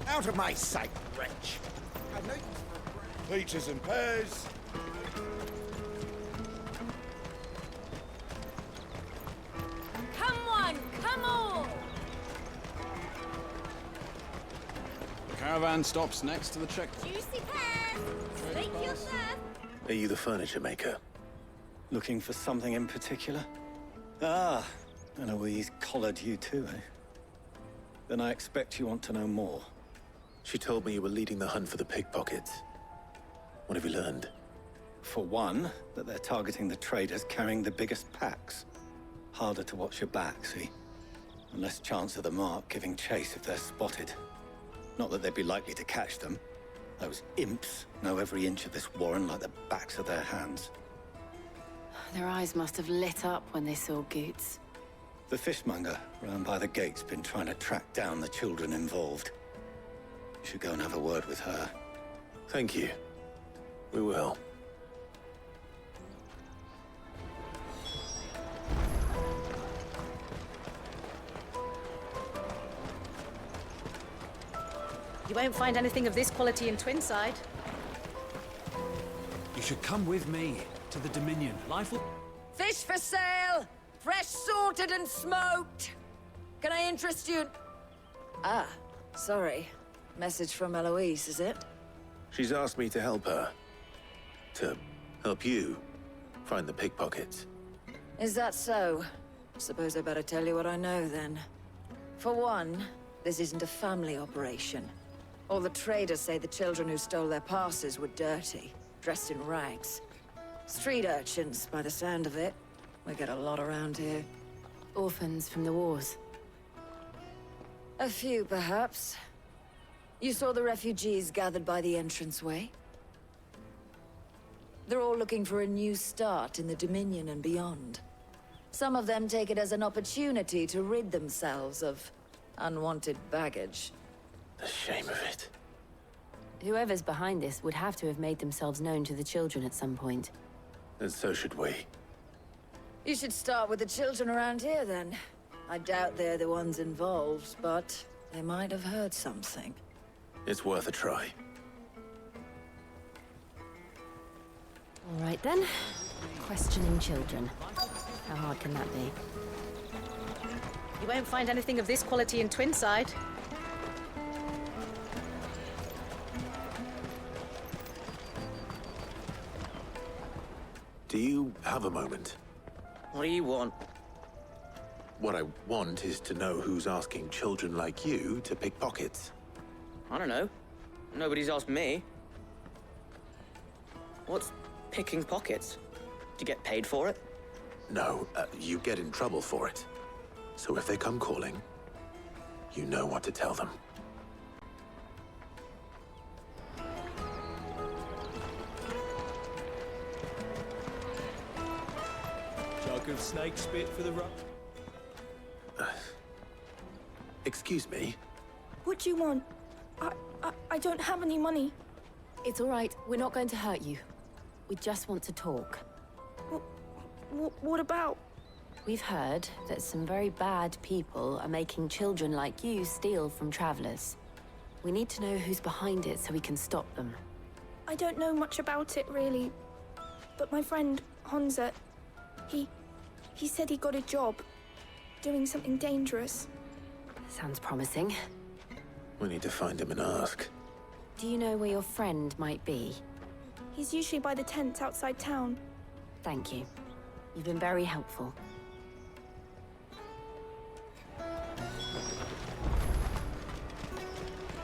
Out of my sight, wretch! I know you for a peaches and pears. Come on, come on! The caravan stops next to the check. Juicy pears! Make yourself! Are you the furniture maker? Looking for something in particular? Ah, and Eloise collared you too, eh? Then I expect you want to know more. She told me you were leading the hunt for the pickpockets. What have you learned? For one, that they're targeting the traders carrying the biggest packs. Harder to watch your back, see? And less chance of the mark giving chase if they're spotted. Not that they'd be likely to catch them. Those imps know every inch of this warren like the backs of their hands. Their eyes must have lit up when they saw Goots. The fishmonger round by the gate's been trying to track down the children involved. You should go and have a word with her. Thank you. We will. You won't find anything of this quality in Twinside. You should come with me to the Dominion. Life will... Fish for sale! Fresh sorted and smoked! Can I interest you? Ah, sorry. Message from Eloise, is it? She's asked me to help her. To help you find the pickpockets. Is that so? Suppose I better tell you what I know, then. For one, this isn't a family operation. All the traders say the children who stole their passes were dirty, dressed in rags. Street urchins, by the sound of it. We get a lot around here. Orphans from the wars. A few, perhaps. You saw the refugees gathered by the entranceway? They're all looking for a new start in the Dominion and beyond. Some of them take it as an opportunity to rid themselves of unwanted baggage. The shame of it. Whoever's behind this would have to have made themselves known to the children at some point. And so should we. You should start with the children around here, then. I doubt they're the ones involved, but they might have heard something. It's worth a try. All right, then. Questioning children. How hard can that be? You won't find anything of this quality in Twinside. Do you have a moment? What do you want? What I want is to know who's asking children like you to pick pockets. I don't know. Nobody's asked me. What's picking pockets? Do you get paid for it? No, you get in trouble for it. So if they come calling, you know what to tell them. Jug of snake spit for the rub. Excuse me? What do you want? I don't have any money. It's all right. We're not going to hurt you. We just want to talk. What about? We've heard that some very bad people are making children like you steal from travelers. We need to know who's behind it so we can stop them. I don't know much about it, really. But my friend, Honza, he said he got a job doing something dangerous. Sounds promising. We need to find him and ask. Do you know where your friend might be? He's usually by the tents outside town. Thank you. You've been very helpful.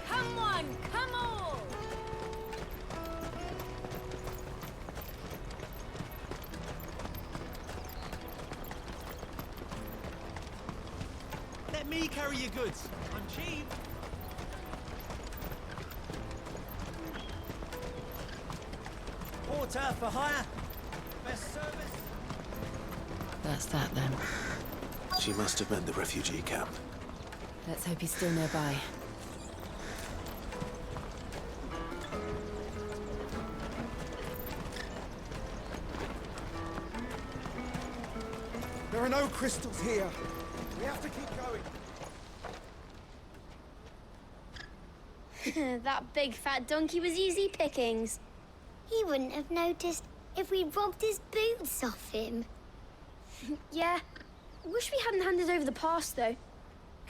Come on, come on! Let me carry your goods. I'm cheap. Porter for hire. Best service. That's that then. She must have meant the refugee camp. Let's hope he's still nearby. There are no crystals here. We have to keep going. That big fat donkey was easy pickings. He wouldn't have noticed if we robbed his boots off him. Yeah. Wish we hadn't handed over the pass, though.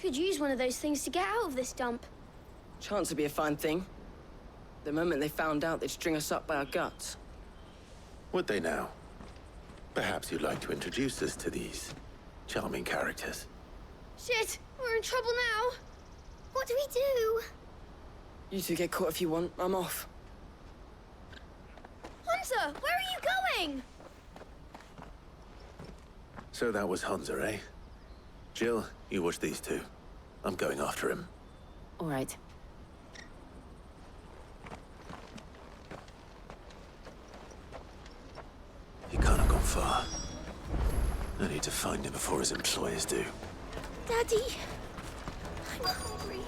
Could use one of those things to get out of this dump. Chance would be a fine thing. The moment they found out, they'd string us up by our guts. Would they now? Perhaps you'd like to introduce us to these charming characters. Shit, we're in trouble now. What do we do? You two get caught if you want. I'm off. Hunter, where are you going? So that was Hunter, eh? Jill, you watch these two. I'm going after him. All right. He can't have gone far. I need to find him before his employers do. Daddy, I'm hungry.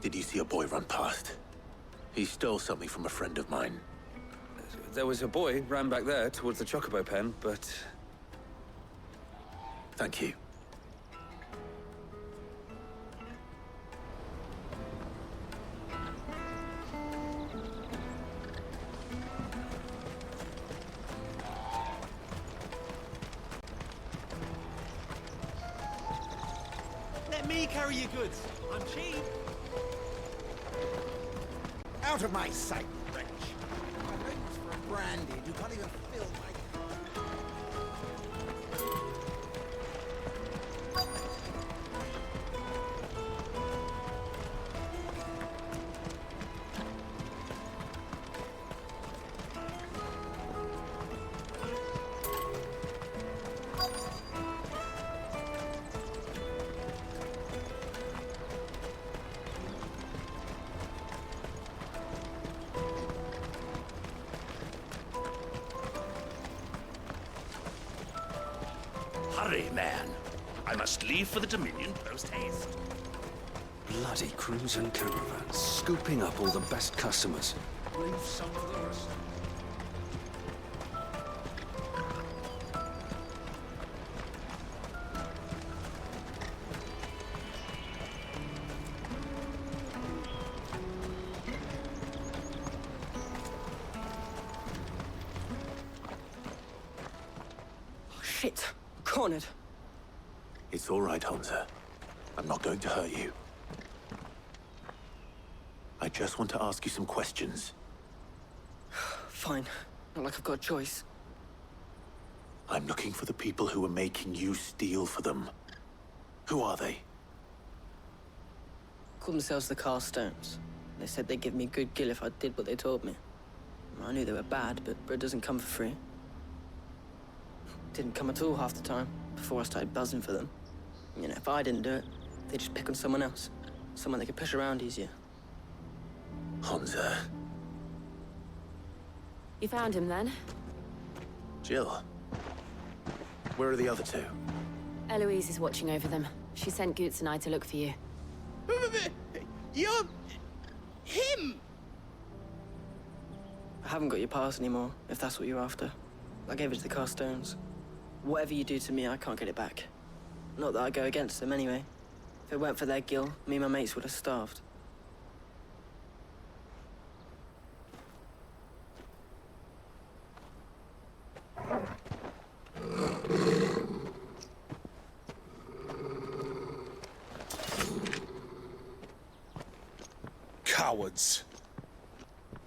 Did you see a boy run past? He stole something from a friend of mine. There was a boy ran back there towards the Chocobo pen, but... Thank you. Let me carry your goods. I'm cheap. Out of my sight, wretch. My name's for a brandy. You can't even fill my... Hurry, man. I must leave for the Dominion post-haste. Bloody crews and caravans, scooping up all the best customers. Leave some for the rest. Shit. Cornered. It's all right, Hunter. I'm not going to hurt you. I just want to ask you some questions. Fine. Not like I've got a choice. I'm looking for the people who are making you steal for them. Who are they? Called themselves the Carstones. They said they'd give me good gill if I did what they told me. I knew they were bad, but bread doesn't come for free. Didn't come at all half the time, before I started buzzing for them. You know, if I didn't do it, they'd just pick on someone else. Someone they could push around easier. Hunter. You found him then? Jill. Where are the other two? Eloise is watching over them. She sent Goots and I to look for you. You're... him! I haven't got your pass anymore, if that's what you're after. I gave it to the Carstones. Whatever you do to me, I can't get it back. Not that I go against them, anyway. If it weren't for their gill, me and my mates would have starved. Cowards.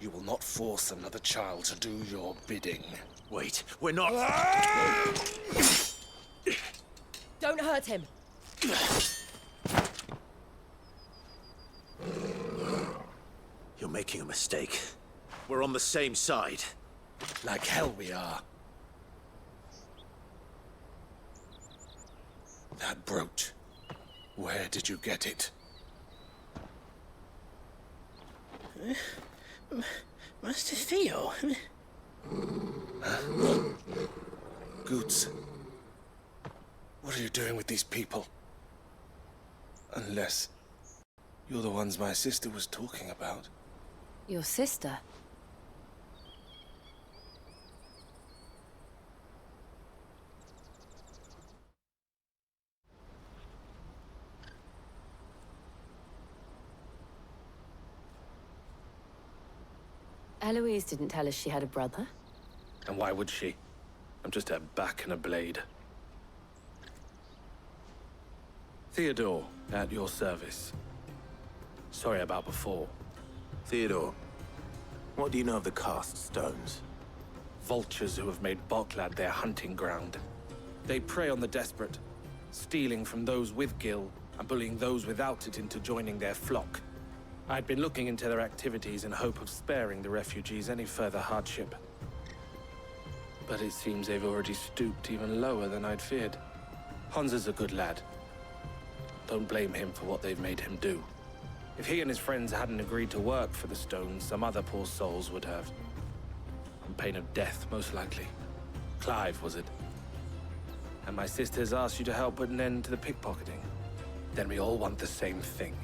You will not force another child to do your bidding. Wait, we're not... Don't hurt him. You're making a mistake. We're on the same side. Like hell we are. That brooch. Where did you get it? Master Theo. Goots. What are you doing with these people? Unless you're the ones my sister was talking about. Your sister? Eloise didn't tell us she had a brother. And why would she? I'm just a back and a blade. Theodore, at your service. Sorry about before. Theodore, what do you know of the cast stones? Vultures who have made Boklad their hunting ground. They prey on the desperate, stealing from those with Gil and bullying those without it into joining their flock. I'd been looking into their activities in hope of sparing the refugees any further hardship. But it seems they've already stooped even lower than I'd feared. Hansa's a good lad. Don't blame him for what they've made him do. If he and his friends hadn't agreed to work for the stones, some other poor souls would have. On pain of death, most likely. Clive, was it? And my sisters asked you to help put an end to the pickpocketing. Then we all want the same thing.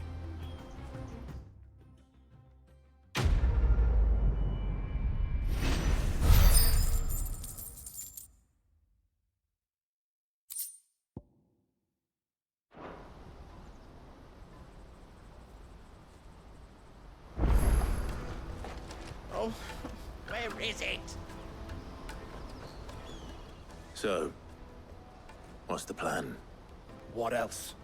Oh, where is it? So, what's the plan? What else?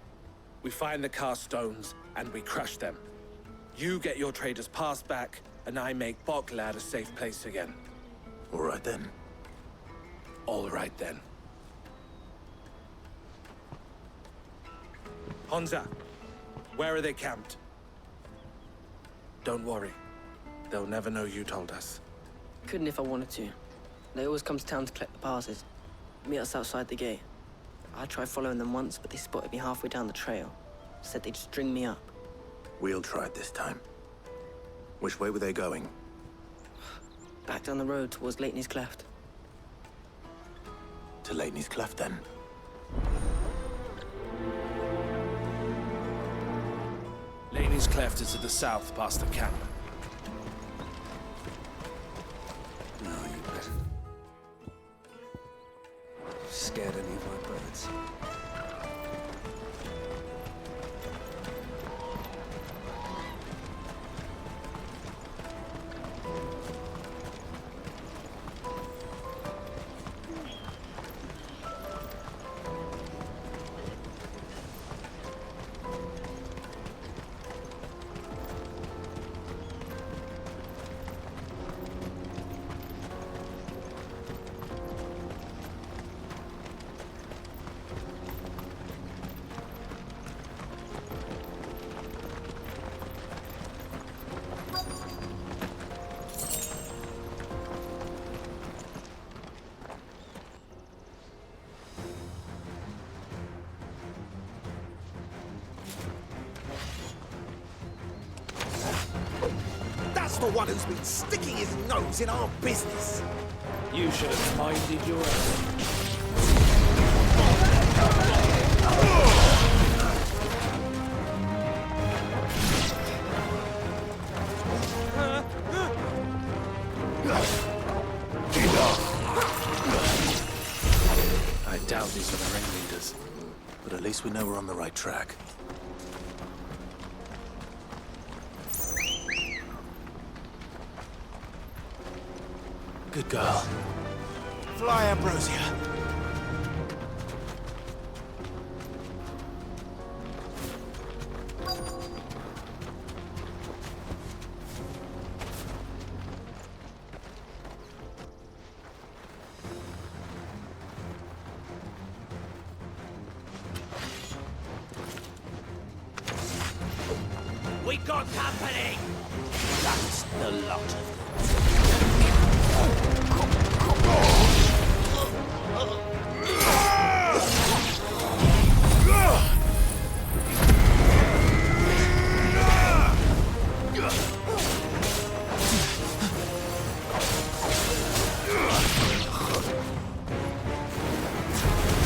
We find the cast stones, and we crush them. You get your traders pass back, and I make Boklad a safe place again. All right then. All right then. Hansa, where are they camped? Don't worry. They'll never know you told us. Couldn't if I wanted to. They always come to town to collect the passes. Meet us outside the gate. I tried following them once, but they spotted me halfway down the trail. Said they'd string me up. We'll try it this time. Which way were they going? Back down the road towards Leitney's Cleft. To Leitney's Cleft, then? Laney's Cleft is to the south, past the camp. No, you better. Scared any of my brothers? That's the one who's been sticking his nose in our business. You should have minded your own. I doubt these are the ringleaders, but at least we know we're on the right track. Good girl. Fly, Ambrosia. We got company! That's the lot of them.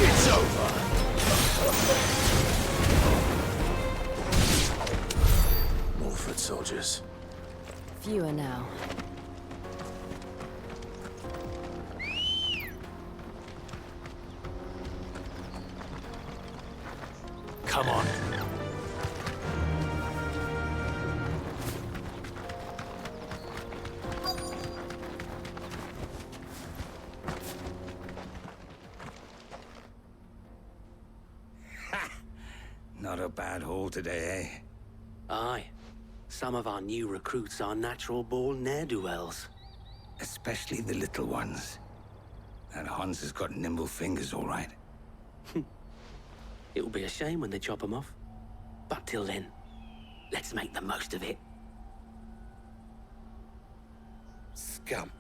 It's over. More foot soldiers. Fewer now. Come on. a bad haul today, eh? Aye. Some of our new recruits are natural-born ne'er-do-wells. Especially the little ones. That Hans has got nimble fingers, all right. It'll be a shame when they chop them off. But till then, let's make the most of it. Scum.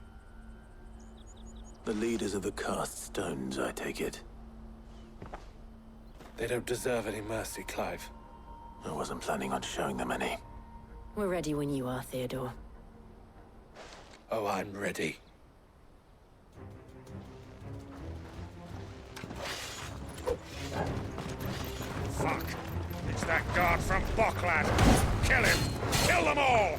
The leaders of the cast stones, I take it. They don't deserve any mercy, Clive. I wasn't planning on showing them any. We're ready when you are, Theodore. Oh, I'm ready. Fuck! It's that guard from Bocklad! Kill him! Kill them all!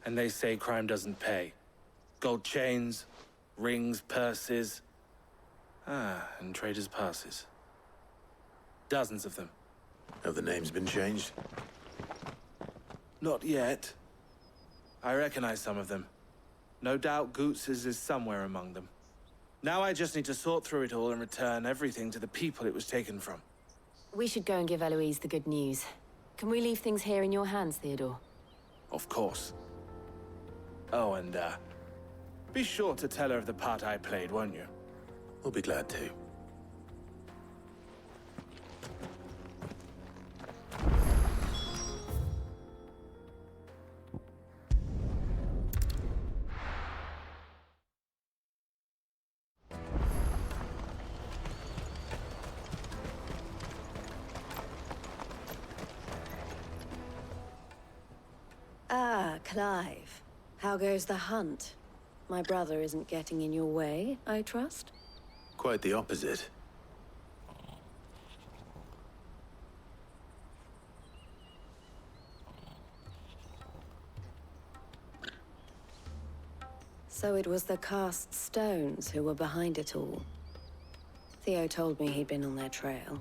And they say crime doesn't pay. Gold chains, rings, purses. And traders' passes. Dozens of them. Have the names been changed? Not yet. I recognize some of them. No doubt Goots's is somewhere among them. Now I just need to sort through it all and return everything to the people it was taken from. We should go and give Eloise the good news. Can we leave things here in your hands, Theodore? Of course. Oh, and, be sure to tell her of the part I played, won't you? We'll be glad to. Ah, Clive. How goes the hunt? My brother isn't getting in your way, I trust? Quite the opposite. So it was the cast stones who were behind it all. Theo told me he'd been on their trail.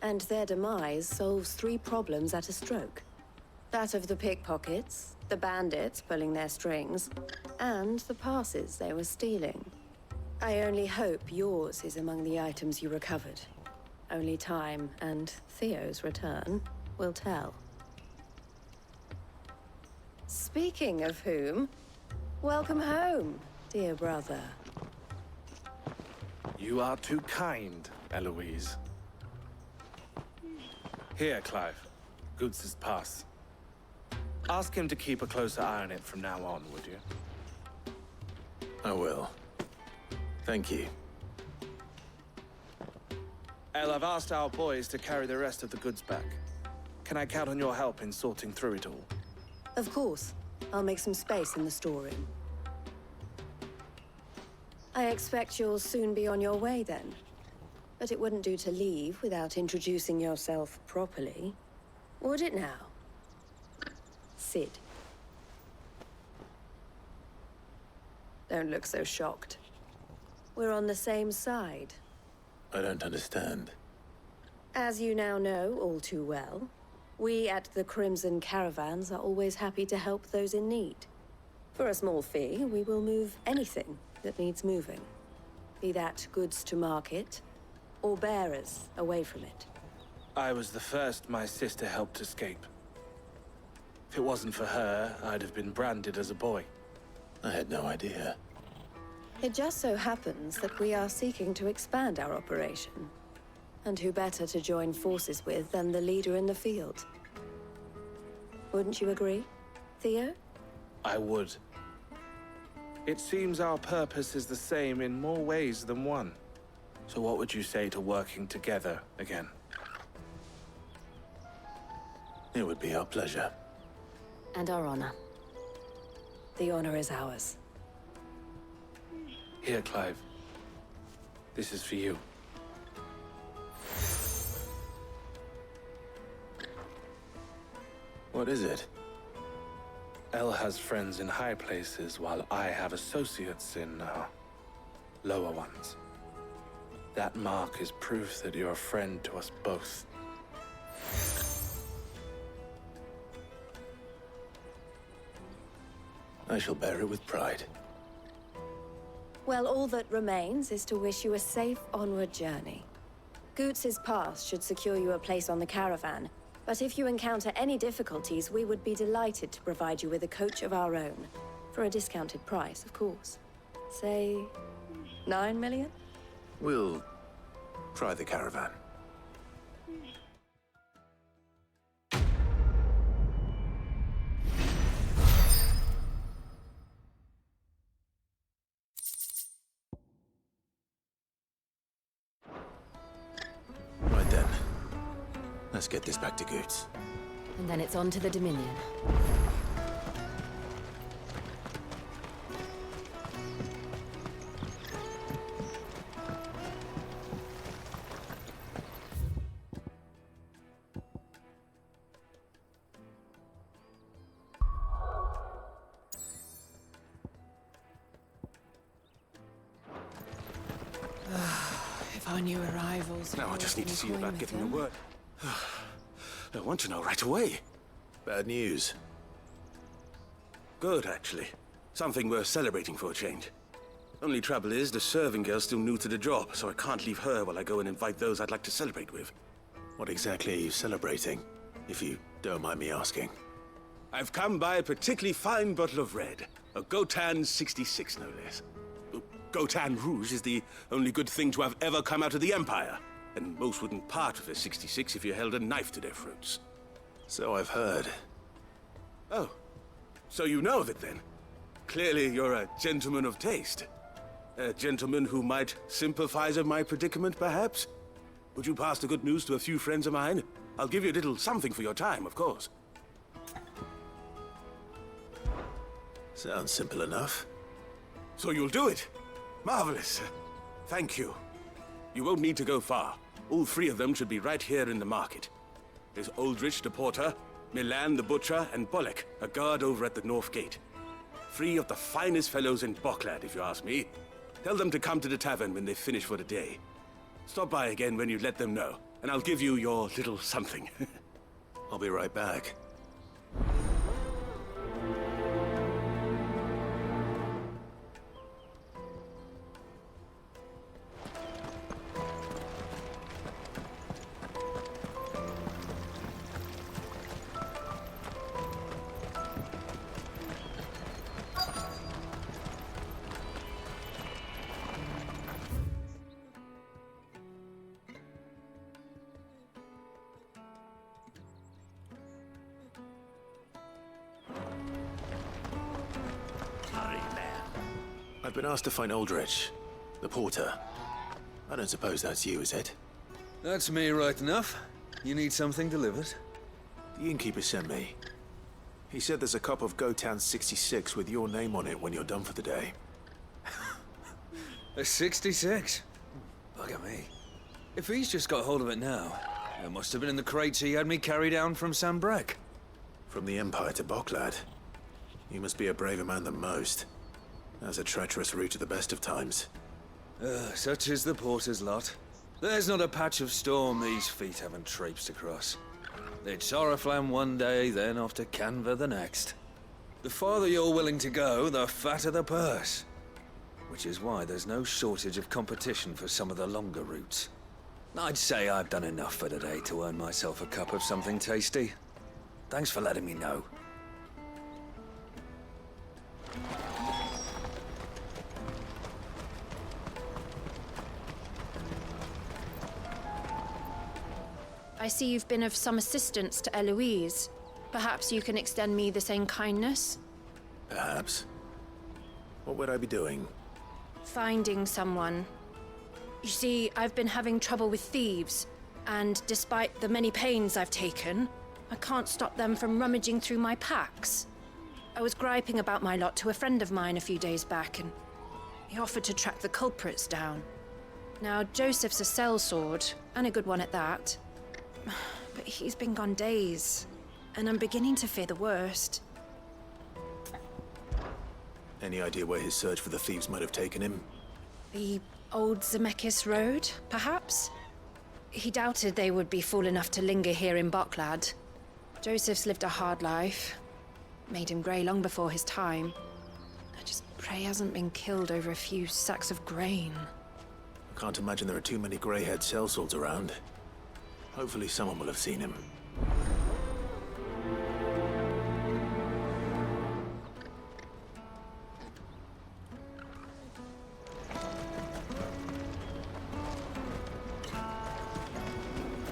And their demise solves 3 problems at a stroke. That of the pickpockets, the bandits pulling their strings, and the passes they were stealing. I only hope yours is among the items you recovered. Only time and Theo's return will tell. Speaking of whom, welcome home, dear brother. You are too kind, Eloise. Here, Clive. Goots's pass. Ask him to keep a closer eye on it from now on, would you? I will. Thank you. El, I've asked our boys to carry the rest of the goods back. Can I count on your help in sorting through it all? Of course. I'll make some space in the storeroom. I expect you'll soon be on your way then. But it wouldn't do to leave without introducing yourself properly. Would it now? Sid. Don't look so shocked. We're on the same side. I don't understand. As you now know all too well, we at the Crimson Caravans are always happy to help those in need. For a small fee, we will move anything that needs moving. Be that goods to market, or bearers away from it. I was the first my sister helped escape. If it wasn't for her, I'd have been branded as a boy. I had no idea. It just so happens that we are seeking to expand our operation. And who better to join forces with than the leader in the field? Wouldn't you agree, Theo? I would. It seems our purpose is the same in more ways than one. So what would you say to working together again? It would be our pleasure. And our honor. The honor is ours. Here, Clive. This is for you. What is it? Elle has friends in high places, while I have associates in, lower ones. That mark is proof that you're a friend to us both. I shall bear it with pride. Well, all that remains is to wish you a safe onward journey. Goots's pass should secure you a place on the caravan, but if you encounter any difficulties, we would be delighted to provide you with a coach of our own. For a discounted price, of course. Say, 9 million? We'll try the caravan. Right then. Let's get this back to Goots. And then it's on to the Dominion. If I knew arrivals... Now I just need to see about getting the word. I want to know right away. Bad news. Good, actually. Something worth celebrating for a change. Only trouble is, the serving girl's still new to the job, so I can't leave her while I go and invite those I'd like to celebrate with. What exactly are you celebrating, if you don't mind me asking? I've come by a particularly fine bottle of red. A Gotan 66, no less. Gotan Rouge is the only good thing to have ever come out of the Empire. And most wouldn't part with a 66 if you held a knife to their throats. So I've heard. Oh, so you know of it then? Clearly you're a gentleman of taste. A gentleman who might sympathize with my predicament, perhaps? Would you pass the good news to a few friends of mine? I'll give you a little something for your time, of course. Sounds simple enough. So you'll do it? Marvelous. Thank you. You won't need to go far. All three of them should be right here in the market. There's Aldrich the porter, Milan the butcher, and Bolek, a guard over at the north gate. Three of the finest fellows in Boklad, if you ask me. Tell them to come to the tavern when they finish for the day. Stop by again when you let them know, and I'll give you your little something. I'll be right back. I've been asked to find Aldrich, the porter. I don't suppose that's you, is it? That's me right enough. You need something delivered? The innkeeper sent me. He said there's a cup of Gotan 66 with your name on it when you're done for the day. A 66? Look at me. If he's just got hold of it now, it must have been in the crates he had me carry down from Sambrek. From the Empire to Boklad. You must be a braver man than most. That's a treacherous route at the best of times. Such is the porter's lot. There's not a patch of storm these feet haven't traipsed across. It's Oriflamme one day, then off to Canva the next. The farther you're willing to go, the fatter the purse. Which is why there's no shortage of competition for some of the longer routes. I'd say I've done enough for today to earn myself a cup of something tasty. Thanks for letting me know. I see you've been of some assistance to Eloise. Perhaps you can extend me the same kindness? Perhaps. What would I be doing? Finding someone. You see, I've been having trouble with thieves, and despite the many pains I've taken, I can't stop them from rummaging through my packs. I was griping about my lot to a friend of mine a few days back, and he offered to track the culprits down. Now, Joseph's a sellsword, and a good one at that. But he's been gone days, and I'm beginning to fear the worst. Any idea where his search for the thieves might have taken him? The old Zemeckis Road, perhaps? He doubted they would be fool enough to linger here in Boklad. Joseph's lived a hard life. Made him grey long before his time. I just pray he hasn't been killed over a few sacks of grain. I can't imagine there are too many grey-haired sellswords around. Hopefully someone will have seen him.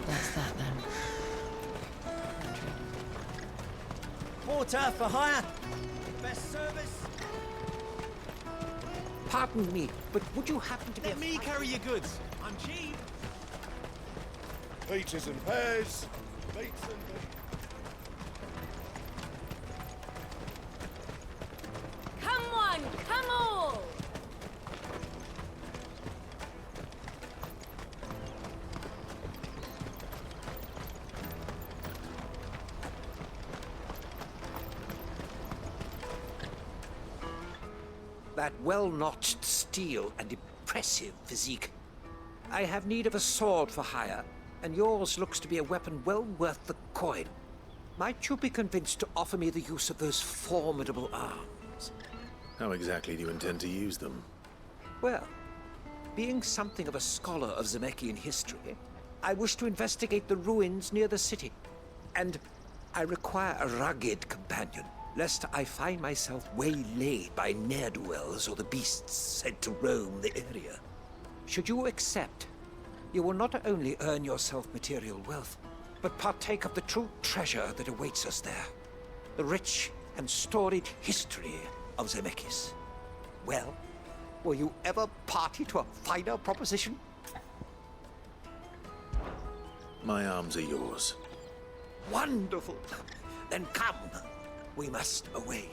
That's that then. Porter for hire. Best service. Pardon me, but would you happen to be... Let me carry your goods. I'm cheap. Peaches and pears. Meats and... Come one, come all! That well-notched steel and impressive physique. I have need of a sword for hire, and yours looks to be a weapon well worth the coin. Might you be convinced to offer me the use of those formidable arms? How exactly do you intend to use them? Well, being something of a scholar of Zemeckis history, I wish to investigate the ruins near the city. And I require a rugged companion, lest I find myself waylaid by ne'er-do-wells or the beasts sent to roam the area. Should you accept, you will not only earn yourself material wealth, but partake of the true treasure that awaits us there. The rich and storied history of Zemeckis. Well, were you ever party to a finer proposition? My arms are yours. Wonderful! Then come. We must away.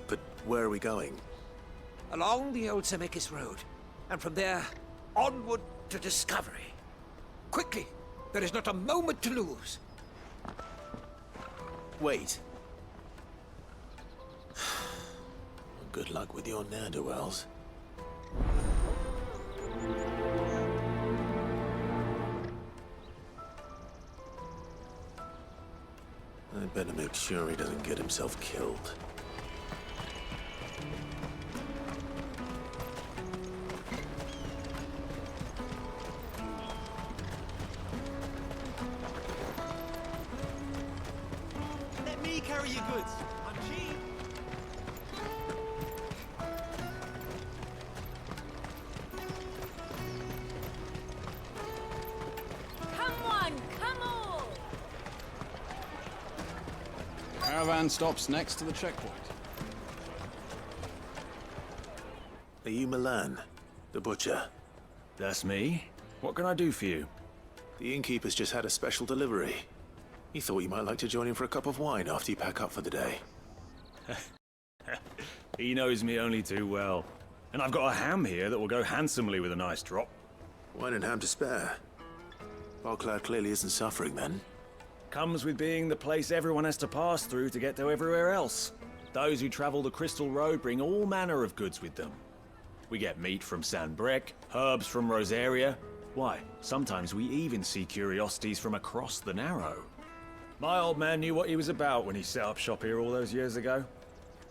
But where are we going? Along the old Zemeckis Road, and from there, onward to discovery. Quickly! There is not a moment to lose. Wait. Good luck with your ne'er-do-wells. I'd better make sure he doesn't get himself killed. Let me carry your goods. I'm cheap. Come one, come all! Caravan stops next to the checkpoint. Are you Milan, the butcher? That's me. What can I do for you? The innkeeper's just had a special delivery. He thought you might like to join him for a cup of wine after you pack up for the day. He knows me only too well. And I've got a ham here that will go handsomely with a nice drop. Wine and ham to spare. Bocklad clearly isn't suffering then. Comes with being the place everyone has to pass through to get to everywhere else. Those who travel the Crystal Road bring all manner of goods with them. We get meat from San Brec, herbs from Rosaria. Why, sometimes we even see curiosities from across the Narrow. My old man knew what he was about when he set up shop here all those years ago.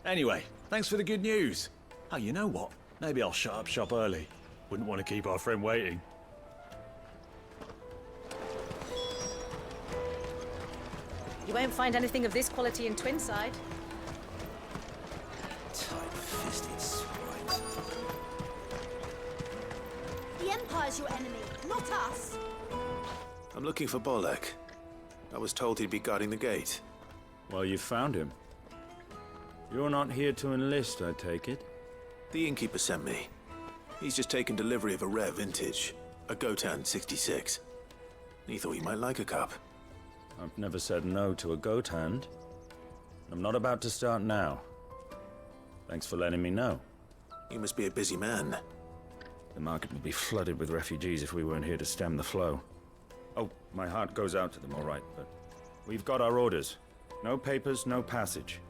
Anyway, thanks for the good news. Oh, you know what? Maybe I'll shut up shop early. Wouldn't want to keep our friend waiting. You won't find anything of this quality in Twinside. Tight-fisted swines. The Empire's your enemy, not us. I'm looking for Bolek. I was told he'd be guarding the gate. Well, you found him. You're not here to enlist, I take it? The innkeeper sent me. He's just taken delivery of a rare vintage, a Gotan 66. He thought you might like a cup. I've never said no to a goat hand. I'm not about to start now. Thanks for letting me know. You must be a busy man. The market would be flooded with refugees if we weren't here to stem the flow. Oh, my heart goes out to them, all right, but we've got our orders. No papers, no passage.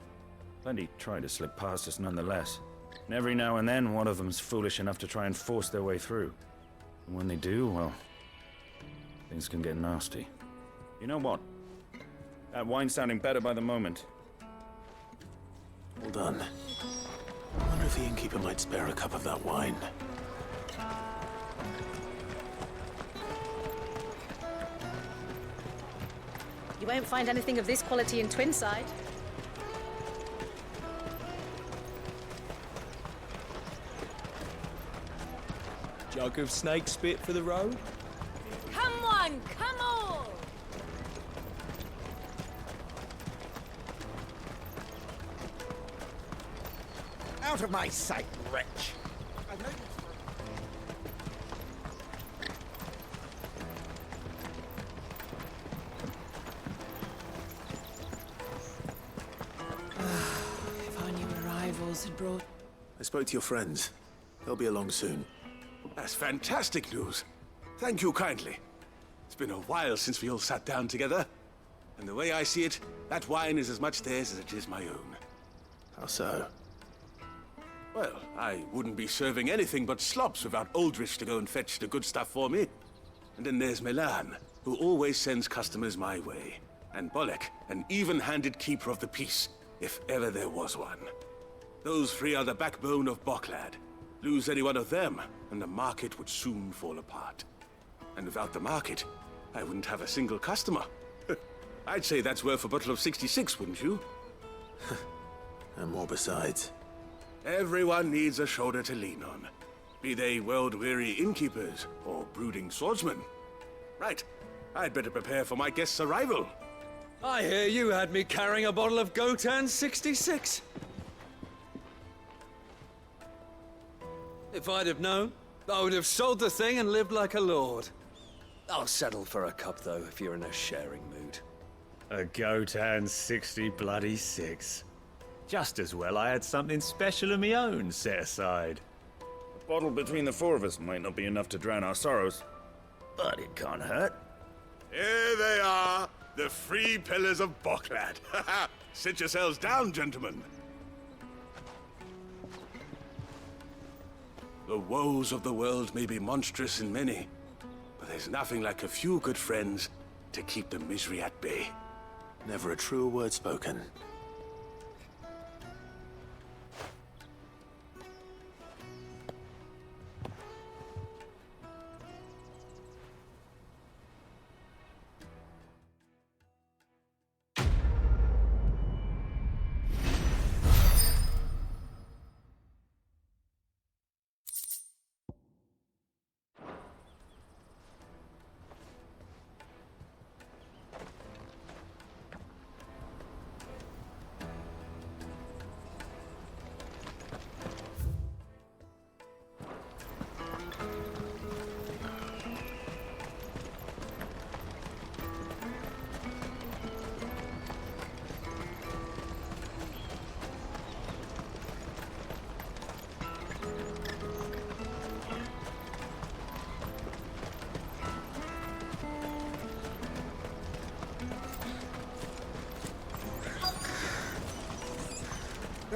Plenty try to slip past us nonetheless. And every now and then, one of them's foolish enough to try and force their way through. And when they do, well, things can get nasty. You know what? That wine's sounding better by the moment. Hold on. I wonder if the innkeeper might spare a cup of that wine. You won't find anything of this quality in Twinside. Jug of snake spit for the road? Come on, come on! Out of my sight, wretch! I've no use If our new arrivals had brought... I spoke to your friends. They'll be along soon. That's fantastic news. Thank you kindly. It's been a while since we all sat down together. And the way I see it, that wine is as much theirs as it is my own. How so? Well, I wouldn't be serving anything but slops without Aldrich to go and fetch the good stuff for me. And then there's Milan, who always sends customers my way. And Bolek, an even-handed keeper of the peace, if ever there was one. Those three are the backbone of Bocklad. Lose any one of them, and the market would soon fall apart. And without the market, I wouldn't have a single customer. I'd say that's worth a bottle of 66, wouldn't you? And more besides. Everyone needs a shoulder to lean on. Be they world-weary innkeepers or brooding swordsmen. Right, I'd better prepare for my guest's arrival. I hear you had me carrying a bottle of Gotan 66. If I'd have known, I would have sold the thing and lived like a lord. I'll settle for a cup, though, if you're in a sharing mood. A Gotan 66. Just as well I had something special of my own set aside. A bottle between the four of us might not be enough to drown our sorrows, but it can't hurt. Here they are, the three pillars of Bocklad. Sit yourselves down, gentlemen. The woes of the world may be monstrous in many, but there's nothing like a few good friends to keep the misery at bay. Never a truer word spoken.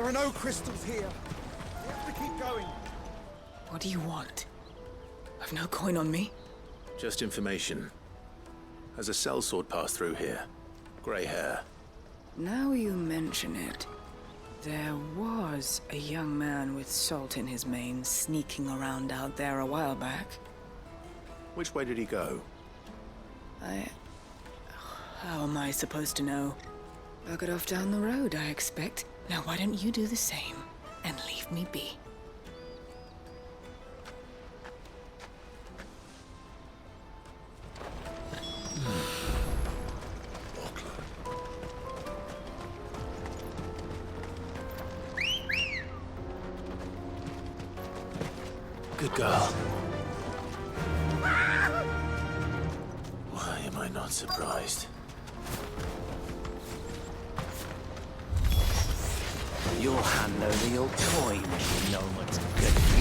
There are no crystals here. We have to keep going. What do you want? I've no coin on me. Just information. Has a sellsword passed through here? Grey hair. Now you mention it, there was a young man with salt in his mane sneaking around out there a while back. Which way did he go? How am I supposed to know? Buggered off down the road, I expect. Now why don't you do the same and leave me be? Good girl. Why am I not surprised? You'll hand over your coin if no one's good for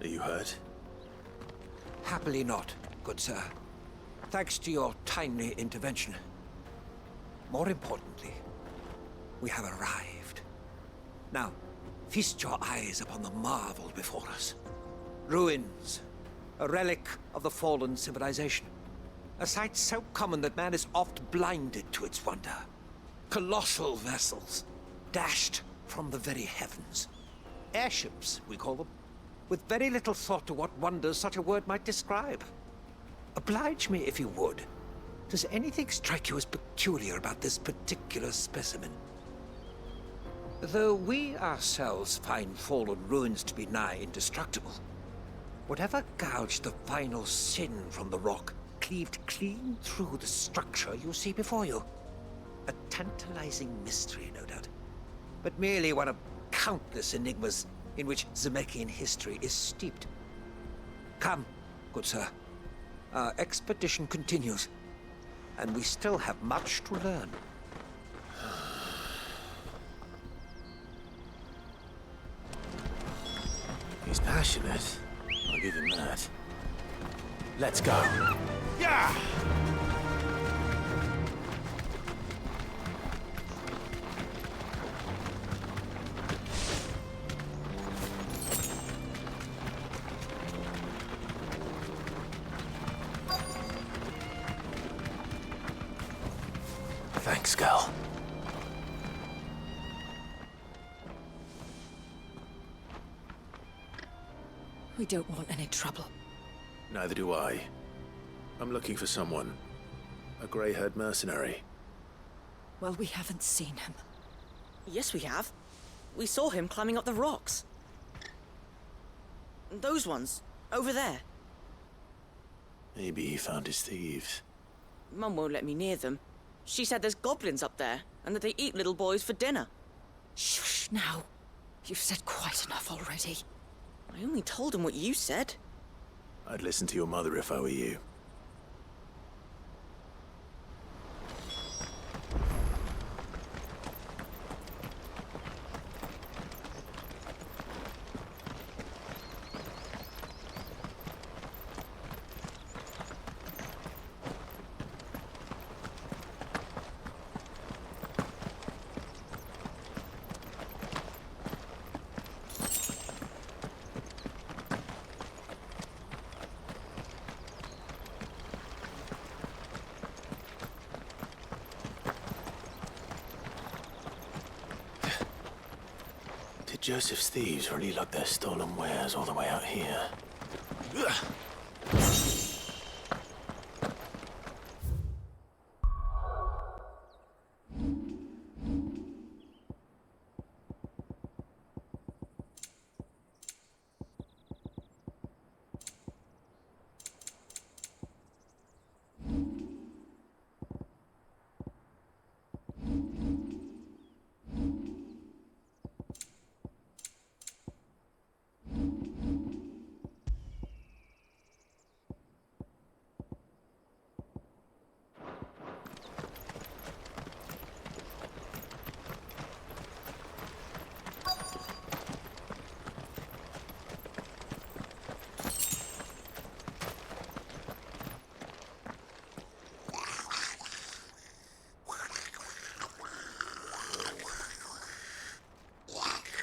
Are you hurt? Happily not, good sir. Thanks to your timely intervention. More importantly, we have arrived. Now, feast your eyes upon the marvel before us. Ruins, a relic of the fallen civilization. A sight so common that man is oft blinded to its wonder. Colossal vessels, dashed from the very heavens. Airships, we call them, with very little thought to what wonders such a word might describe. Oblige me, if you would. Does anything strike you as peculiar about this particular specimen? Though we ourselves find fallen ruins to be nigh indestructible, whatever gouged the final sin from the rock cleaved clean through the structure you see before you. A tantalizing mystery, no doubt, but merely one of countless enigmas in which Zemeckyan history is steeped. Come, good sir. Our expedition continues, and we still have much to learn. He's passionate. I'll give him that. Let's go. Yeah! Thanks, Gal. We don't want any trouble. Neither do I. I'm looking for someone. A grey-haired mercenary. Well, we haven't seen him. Yes, we have. We saw him climbing up the rocks. Those ones, over there. Maybe he found his thieves. Mum won't let me near them. She said there's goblins up there, and that they eat little boys for dinner. Shush, now. You've said quite enough already. I only told him what you said. I'd listen to your mother if I were you. Joseph's thieves really lug their stolen wares all the way out here.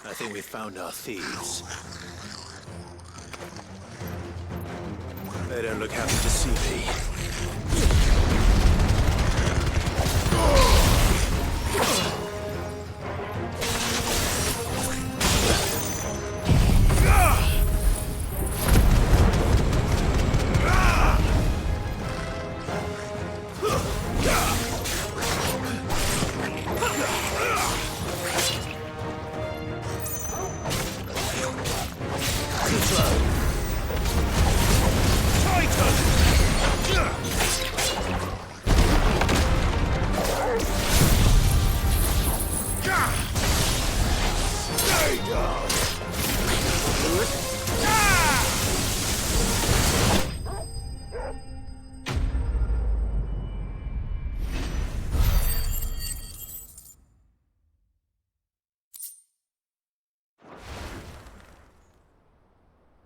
I think we found our thieves. They don't look happy to see me.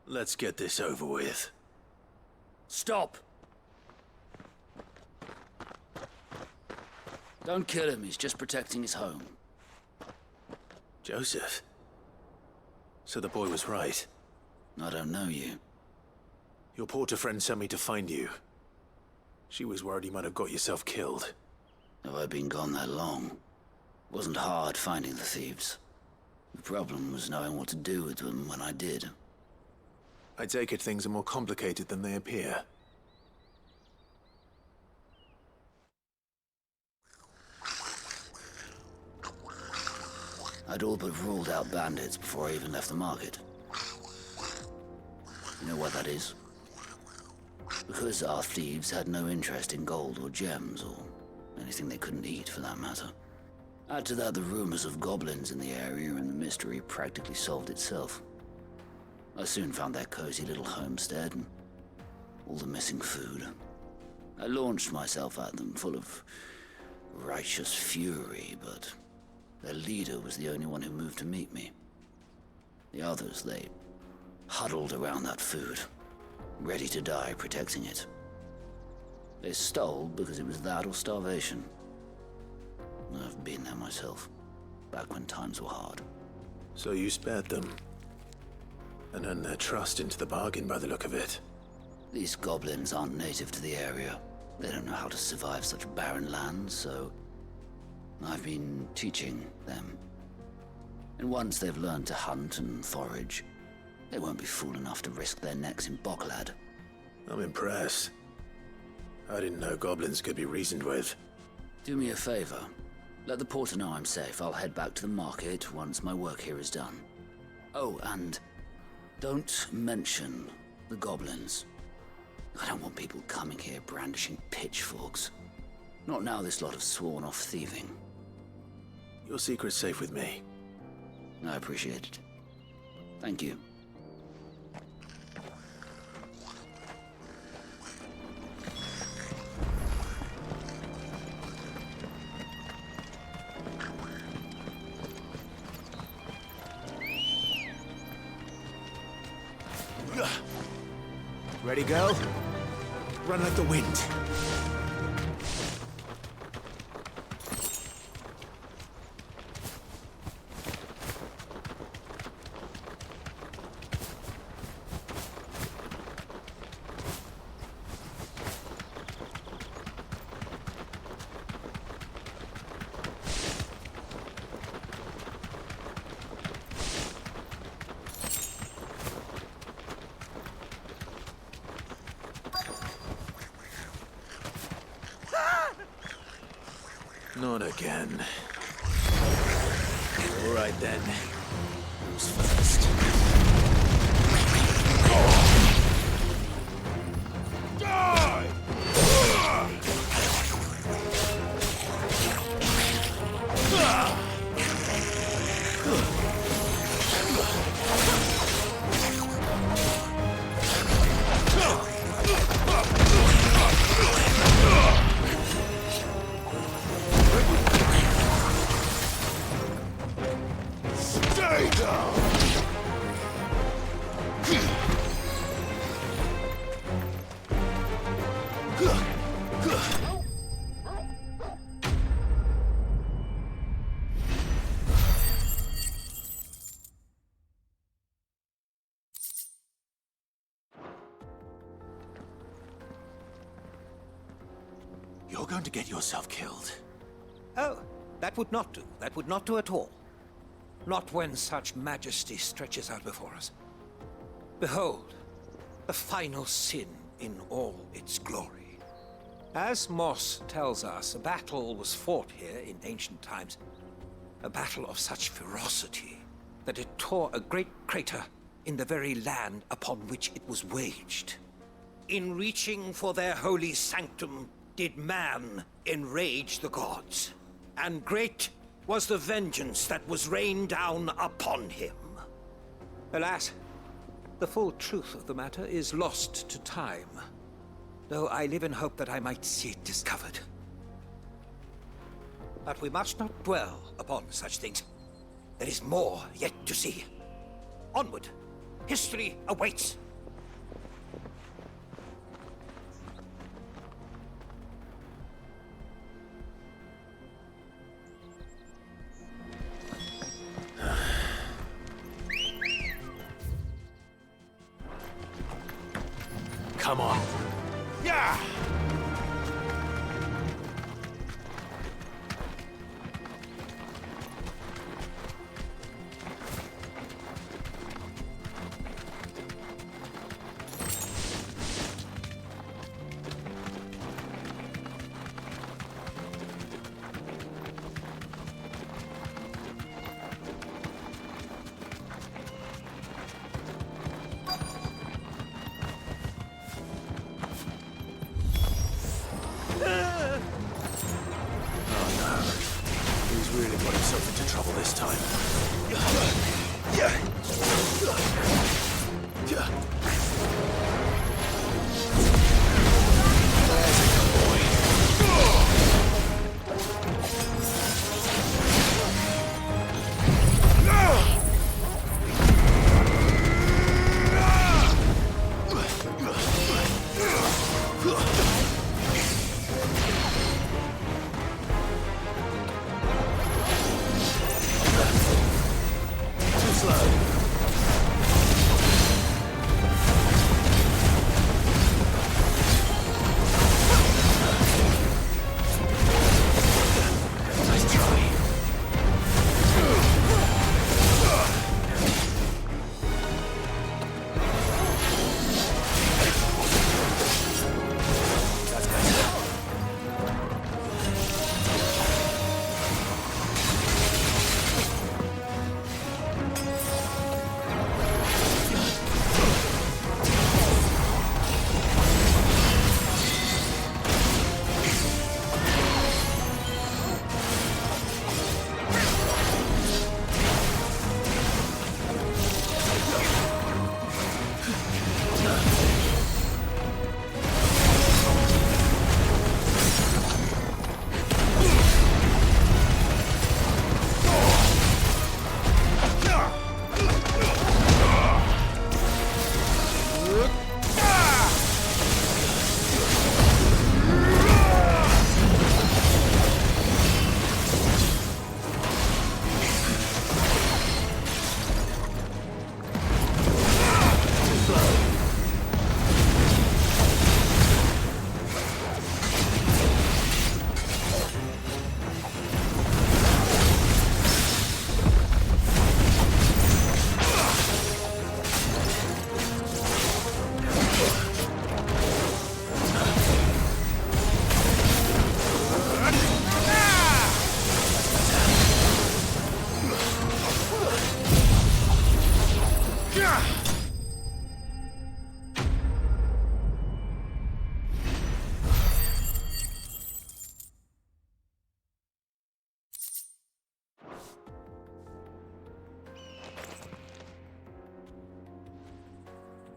Let's get this over with. Stop! Don't kill him, he's just protecting his home. Joseph? So the boy was right. I don't know you. Your porter friend sent me to find you. She was worried you might have got yourself killed. Have I been gone that long? It wasn't hard finding the thieves. The problem was knowing what to do with them when I did. I take it things are more complicated than they appear. I'd all but ruled out bandits before I even left the market. You know what that is? Because our thieves had no interest in gold or gems, or anything they couldn't eat for that matter. Add to that the rumors of goblins in the area, and the mystery practically solved itself. I soon found their cozy little homestead and all the missing food. I launched myself at them, full of righteous fury, but their leader was the only one who moved to meet me. The others, they huddled around that food, ready to die protecting it. They stole because it was that or starvation. I've been there myself, back when times were hard. So you spared them? And earned their trust into the bargain by the look of it. These goblins aren't native to the area. They don't know how to survive such barren lands, so I've been teaching them. And once they've learned to hunt and forage, they won't be fool enough to risk their necks in Bocklad. I'm impressed. I didn't know goblins could be reasoned with. Do me a favor. Let the porter know I'm safe. I'll head back to the market once my work here is done. Oh, and don't mention the goblins. I don't want people coming here brandishing pitchforks. Not now this lot have sworn off thieving. Your secret's safe with me. I appreciate it. Thank you. Ready, go? Run like the wind. Not again. All right then. Who's first? Die! Stay down! You're going to get yourself killed. Oh, that would not do. That would not do at all. Not when such majesty stretches out before us. Behold, the final sin in all its glory. As Moss tells us, a battle was fought here in ancient times. A battle of such ferocity that it tore a great crater in the very land upon which it was waged. In reaching for their holy sanctum, did man enrage the gods, and great was the vengeance that was rained down upon him. Alas, the full truth of the matter is lost to time, though I live in hope that I might see it discovered. But we must not dwell upon such things. There is more yet to see. Onward! History awaits! Come on. Yeah! He's really got himself into trouble this time.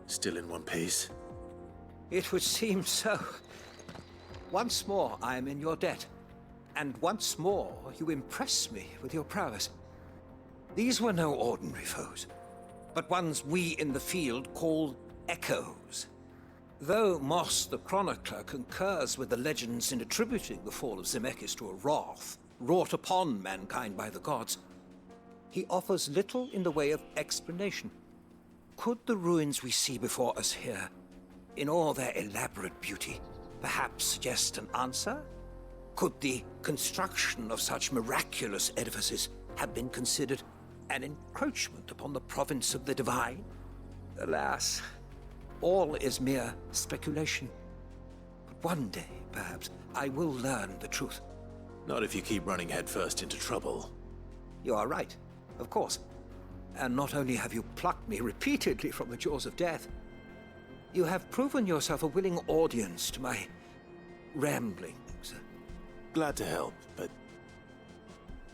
Still in one piece? It would seem so. Once more I am in your debt, and once more you impress me with your prowess. These were no ordinary foes, but ones we in the field call echoes. Though Moss the Chronicler concurs with the legends in attributing the fall of Zemeckis to a wrath wrought upon mankind by the gods, he offers little in the way of explanation. Could the ruins we see before us here, in all their elaborate beauty, perhaps suggest an answer? Could the construction of such miraculous edifices have been considered an encroachment upon the province of the divine? Alas, all is mere speculation. But one day, perhaps, I will learn the truth. Not if you keep running headfirst into trouble. You are right, of course. And not only have you plucked me repeatedly from the jaws of death, you have proven yourself a willing audience to my ramblings. Glad to help, but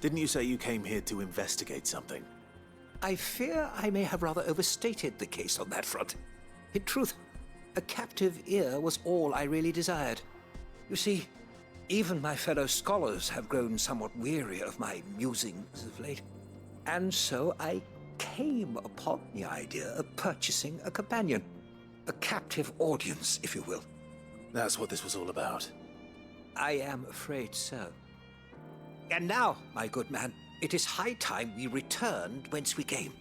didn't you say you came here to investigate something? I fear I may have rather overstated the case on that front. In truth, a captive ear was all I really desired. You see, even my fellow scholars have grown somewhat weary of my musings of late. And so I came upon the idea of purchasing a companion. A captive audience, if you will. That's what this was all about. I am afraid so. And now, my good man, it is high time we returned whence we came.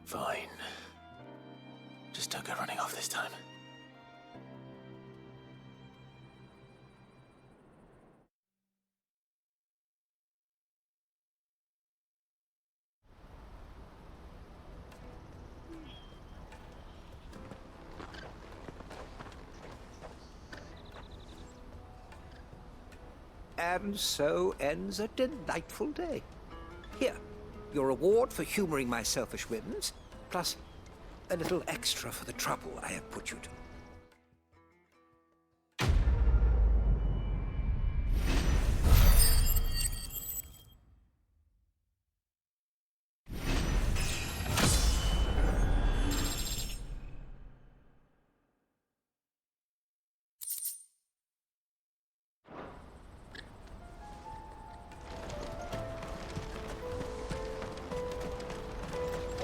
Fine. Just don't go running off this time. And so ends a delightful day. Here, your reward for humoring my selfish whims, plus a little extra for the trouble I have put you to.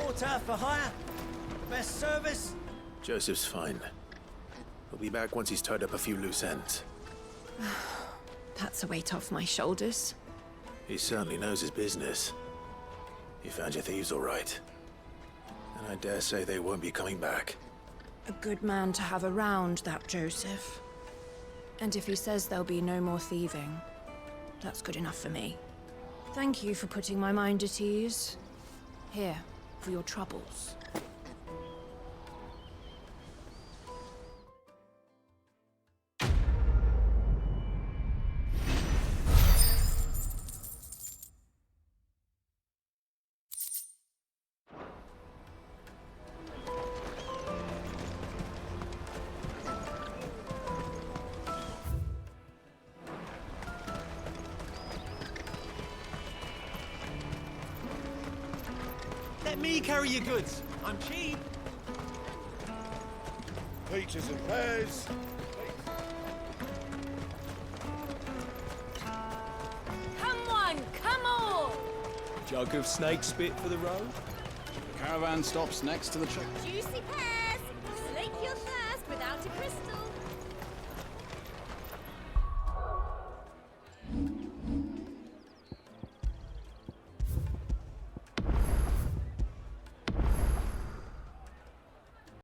Water for hire? Best service? Joseph's fine. He'll be back once he's tied up a few loose ends. That's a weight off my shoulders. He certainly knows his business. You found your thieves all right. And I dare say they won't be coming back. A good man to have around, that Joseph. And if he says there'll be no more thieving, that's good enough for me. Thank you for putting my mind at ease. Here, for your troubles. Let me carry your goods. I'm cheap. Peaches and pears. Come on, come on! Jug of snake spit for the road? The caravan stops next to the church. Juicy pears! Slake your thirst without a crystal.